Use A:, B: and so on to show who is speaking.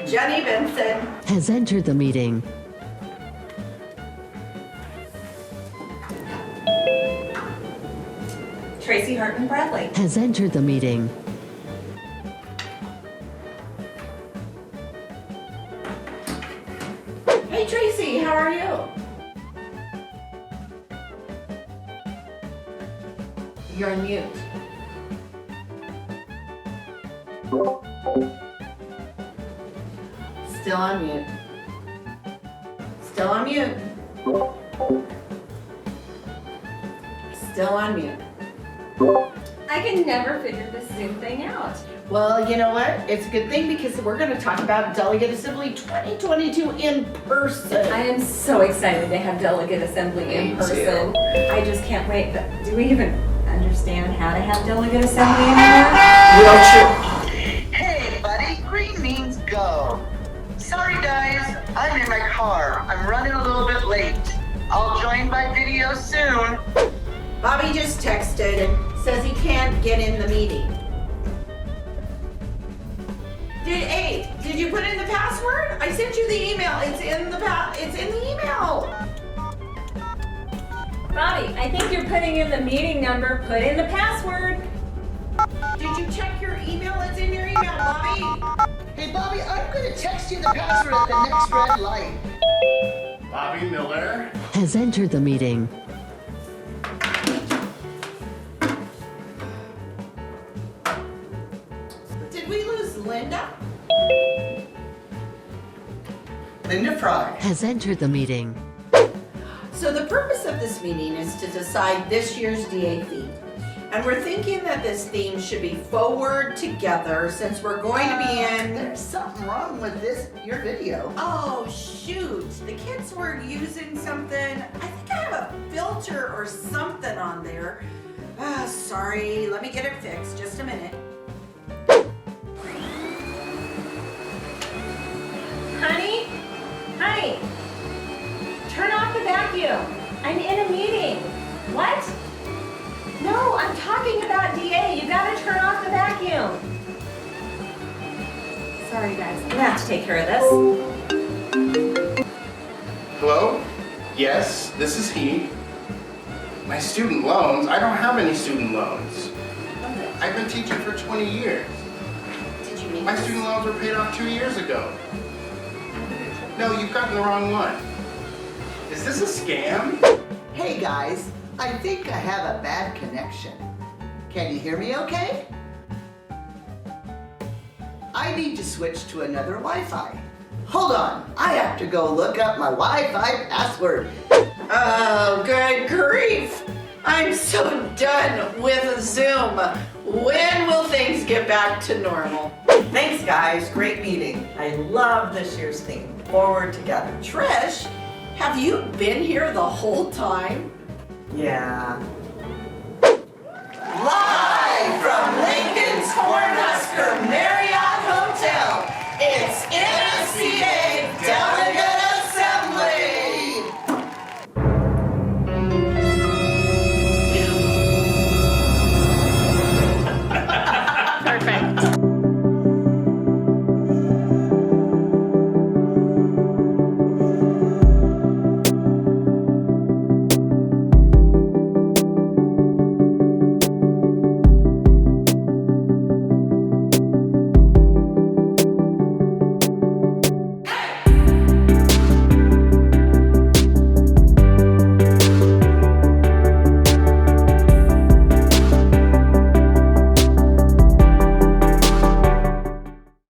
A: Jenni Benson
B: has entered the meeting.
A: Tracy Hartman-Bradley
B: Has entered the meeting.
A: Hey Tracy, how are you? You're on mute. Still on mute. Still on mute. Still on mute.
C: I can never figure this Zoom thing out.
A: Well, you know what? It's a good thing because we're going to talk about Delegate Assembly 2022 in person.
C: I am so excited to have Delegate Assembly in person. I just can't wait. But do we even understand how to have Delegate Assembly anymore?
A: Real true.
D: Hey buddy, green means go. Sorry guys, I'm in my car. I'm running a little bit late. I'll join by video soon.
A: Bobby just texted and says he can't get in the meeting. Did you put in the password? I sent you the email. It's in the email.
C: Bobby, I think you're putting in the meeting number. Put in the password.
A: Did you check your email? It's in your email, Bobby.
D: Hey Bobby, I'm gonna text you the password at the next red light.
E: Bobby Miller.
B: Has entered the meeting.
A: Did we lose Linda?
D: Linda Frye.
B: Has entered the meeting.
A: So the purpose of this meeting is to decide this year's DA theme. And we're thinking that this theme should be forward together since we're going to be in...
D: There's something wrong with your video.
A: Oh, shoot. The kids were using something. I think I have a filter or something on there. Sorry. Let me get it fixed. Just a minute.
C: Honey? Honey? Turn off the vacuum. I'm in a meeting. What? No, I'm talking about DA. You gotta turn off the vacuum. Sorry guys, I'm gonna have to take care of this.
E: Hello? Yes, this is he. My student loans? I don't have any student loans. I've been teaching for 20 years.
A: Did you mean
E: My
A: this?
E: student loans were paid off 2 years ago. No, you've gotten the wrong one. Is this a scam?
D: Hey guys, I think I have a bad connection. Can you hear me okay? I need to switch to another Wi-Fi. Hold on, I have to go look up my Wi-Fi password.
A: Oh, good grief. I'm so done with Zoom. When will things get back to normal?
F: Thanks, guys. Great meeting. I love this year's theme. Forward together.
A: Trish, have you been here the whole time?
F: Yeah.
D: Live from